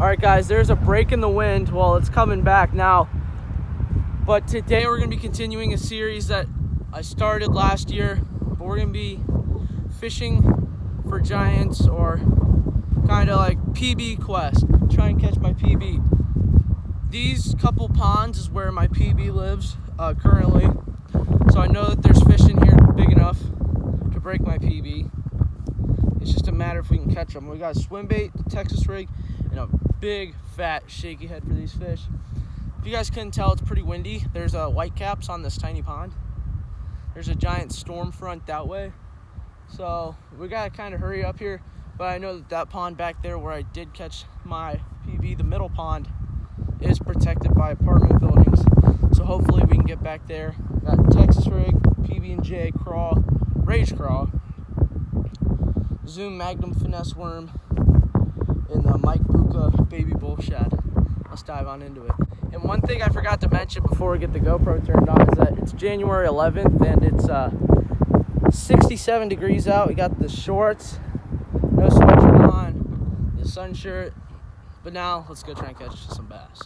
Alright guys, there's a break in the wind. Well, it's coming back now. But today we're going to be continuing a series that I started last year. But we're going to be fishing for giants, or kind of like PB quest. Try and catch my PB. These couple ponds is where my PB lives currently. So I know that there's fish in here big enough to break my PB. It's just a matter if we can catch them. We got a swim bait, Texas rig, and a big, fat, shaky head for these fish. If you guys couldn't tell, it's pretty windy. There's white caps on this tiny pond. There's a giant storm front that way. So we gotta kind of hurry up here. But I know that that pond back there where I did catch my PB, the middle pond, is protected by apartment buildings. So hopefully we can get back there. Got Texas rig, PB&J, crawl, rage crawl, Zoom Magnum finesse worm, and the Mike Buka baby bull shad. Let's dive on into it. And one thing I forgot to mention before we get the GoPro turned on is that it's January 11th and it's 67 degrees out. We got the shorts, no sweatshirt on, the sun shirt. But now let's go try and catch some bass.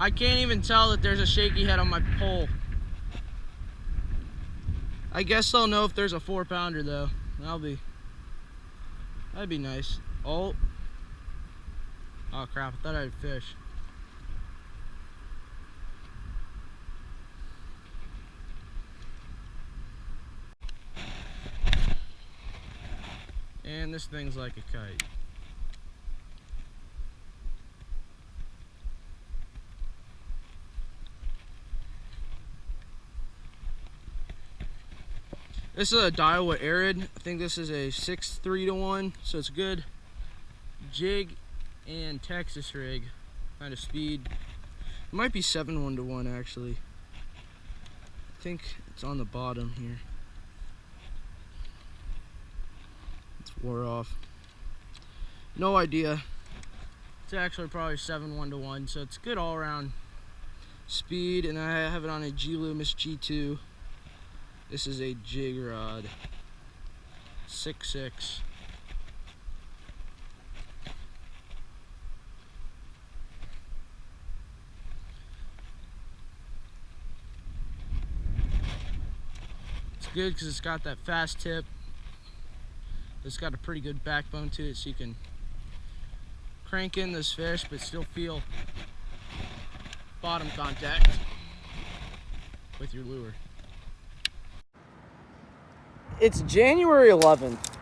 I can't even tell that there's a shaky head on my pole. I guess I'll know if there's a 4-pounder though. That'd be nice. Oh crap, I thought I had fish. And this thing's like a kite. This is a Daiwa Arid. I think this is a 6-3-1, so it's good jig and Texas rig kind of speed. It might be 7-1 actually. I think it's on the bottom here. It's wore off. No idea. It's actually probably 7-1, so it's good all around speed, and I have it on a G Loomis G2. This is a jig rod, 6.6. It's good because it's got that fast tip. It's got a pretty good backbone to it, so you can crank in this fish but still feel bottom contact with your lure. It's January 11th,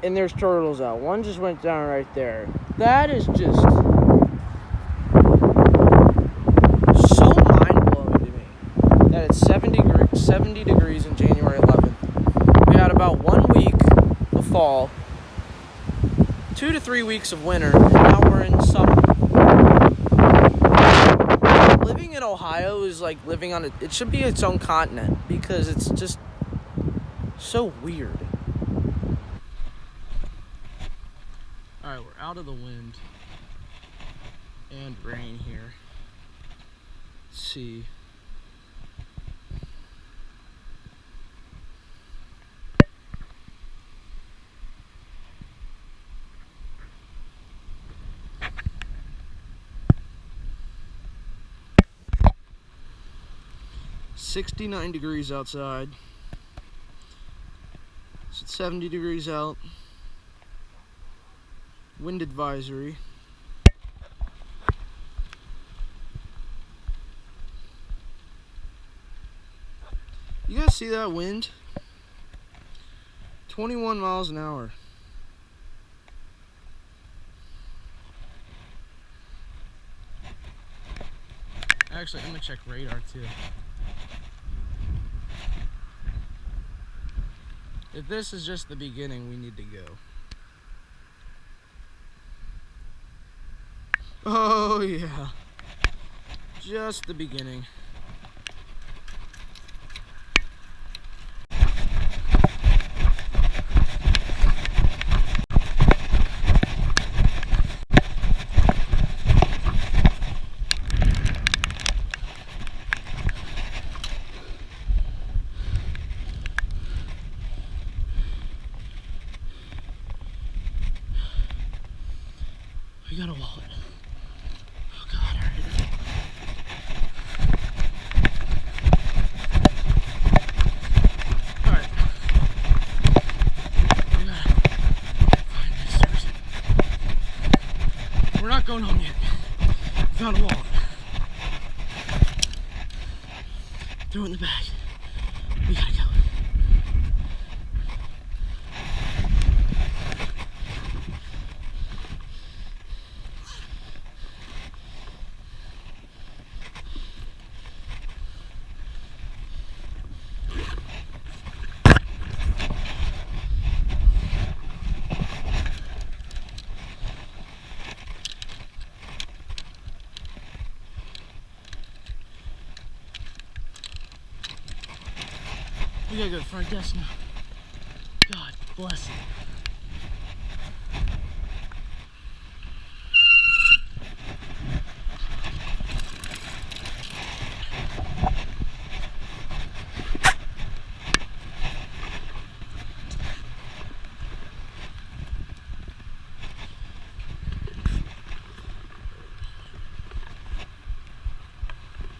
and there's turtles out. One just went down right there. That is just so mind-blowing to me that it's 70 degrees in January 11th. We had about 1 week of fall, 2 to 3 weeks of winter, and now we're in summer. Living in Ohio is like living on it should be its own continent, because it's just so weird. Alright, we're out of the wind and rain here. Let's see. "69 degrees outside. It's 70 degrees out. Wind advisory. You guys see that wind? 21 miles an hour. Actually, I'm gonna check radar too. If this is just the beginning, we need to go. Oh yeah, just the beginning. We got a wallet. Oh God, hurry. Alright. We gotta find this person. We're not going home yet. Found a wallet. Throw it in the bag. We gotta go. We gotta go to the front desk now. God bless it.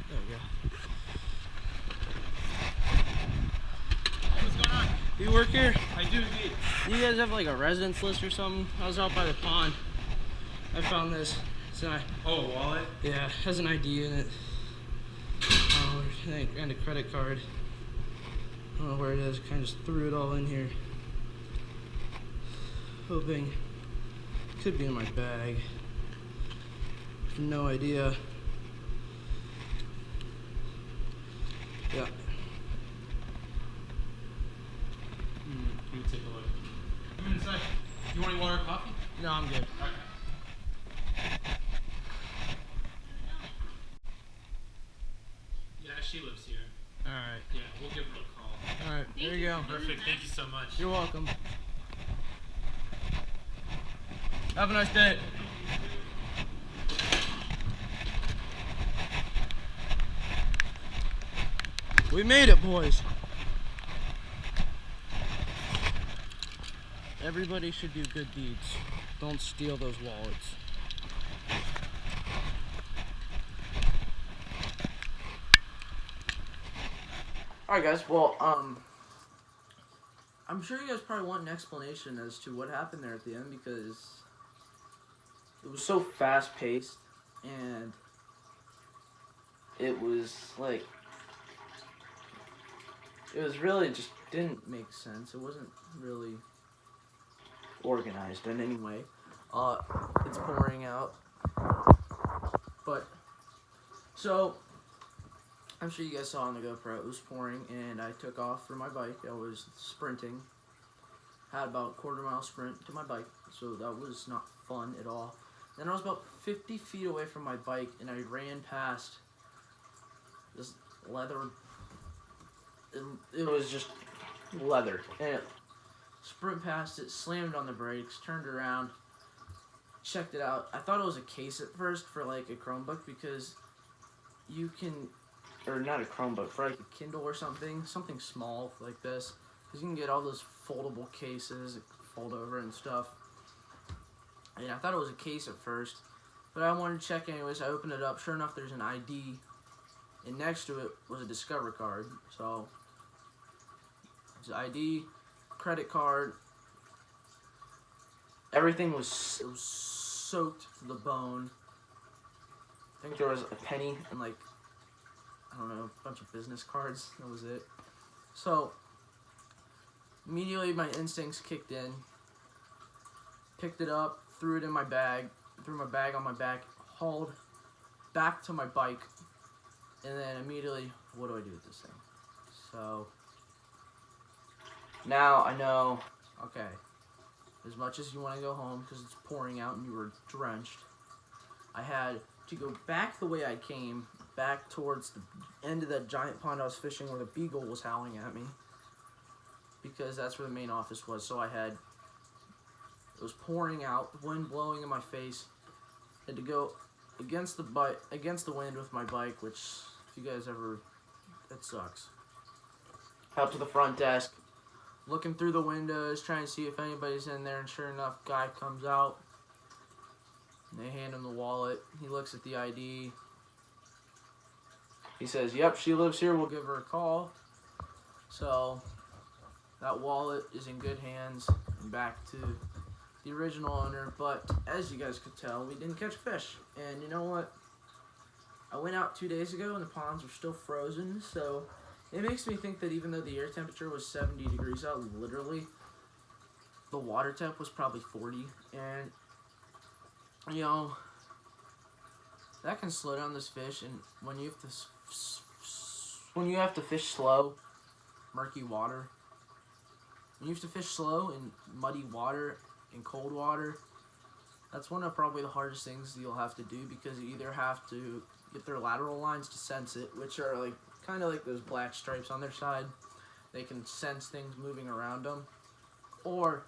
There we go. Do you work here? I do indeed. Do you guys have like a residence list or something? I was out by the pond. I found this. It's not. Oh, a wallet? Yeah, it has an ID in it. And a credit card. I don't know where it is. Kind of just threw it all in here. Hoping it could be in my bag. No idea. Yeah. Let me take a look. Come inside. You want any water or coffee? No, I'm good. Okay. Yeah, she lives here. Alright. Yeah, we'll give her a call. Alright, there you go. Perfect. Thank you so much. You're welcome. Have a nice day. We made it, boys. Everybody should do good deeds. Don't steal those wallets. Alright guys, well, I'm sure you guys probably want an explanation as to what happened there at the end because it was so fast paced and it was like, it was really just didn't make sense. It wasn't really organized in any way. It's pouring out. But, so, I'm sure you guys saw on the GoPro, it was pouring, and I took off for my bike. I was sprinting. Had about a quarter-mile sprint to my bike, so that was not fun at all. Then I was about 50 feet away from my bike, and I ran past this leather. It was just leather. And it sprint past it, slammed on the brakes, turned around, checked it out. I thought it was a case at first for like a Chromebook because you can, or not a Chromebook, for like a Kindle or something small like this. Because you can get all those foldable cases that fold over and stuff. And I thought it was a case at first, but I wanted to check anyways. I opened it up. Sure enough, there's an ID, and next to it was a Discover card. So it's ID, credit card. Everything was soaked to the bone. I think there was a penny and like, I don't know, a bunch of business cards. That was it. So immediately my instincts kicked in. Picked it up, threw it in my bag, threw my bag on my back, hauled back to my bike, and then immediately, what do I do with this thing? So Now I know, okay, as much as you want to go home because it's pouring out and you were drenched, I had to go back the way I came, back towards the end of that giant pond I was fishing where the beagle was howling at me, because that's where the main office was. So it was pouring out, the wind blowing in my face. I had to go against the wind with my bike, which, if you guys ever, it sucks. Out to the front desk, looking through the windows, trying to see if anybody's in there, and sure enough, guy comes out. And they hand him the wallet. He looks at the ID. He says, "Yep, she lives here. We'll give her a call." So that wallet is in good hands and back to the original owner. But as you guys could tell, we didn't catch fish. And you know what? I went out 2 days ago and the ponds were still frozen. So it makes me think that even though the air temperature was 70 degrees out, literally, the water temp was probably 40. And you know, that can slow down this fish. And when you have to fish slow, murky water, when you have to fish slow in muddy water, in cold water, that's one of probably the hardest things you'll have to do, because you either have to get their lateral lines to sense it, which are like kind of like those black stripes on their side. They can sense things moving around them, or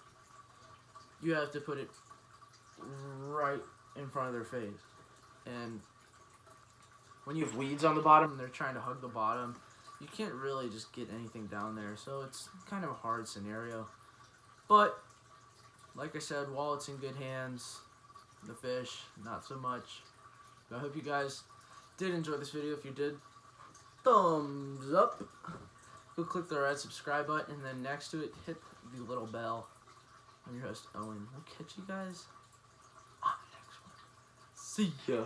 you have to put it right in front of their face. And when you have weeds on the bottom and they're trying to hug the bottom, you can't really just get anything down there. So it's kind of a hard scenario. But like I said, wallet's in good hands. The fish, not so much. I hope you guys did enjoy this video. If you did, thumbs up. Go click the red subscribe button, and then next to it, hit the little bell. I'm your host, Owen. We'll catch you guys on the next one. See ya.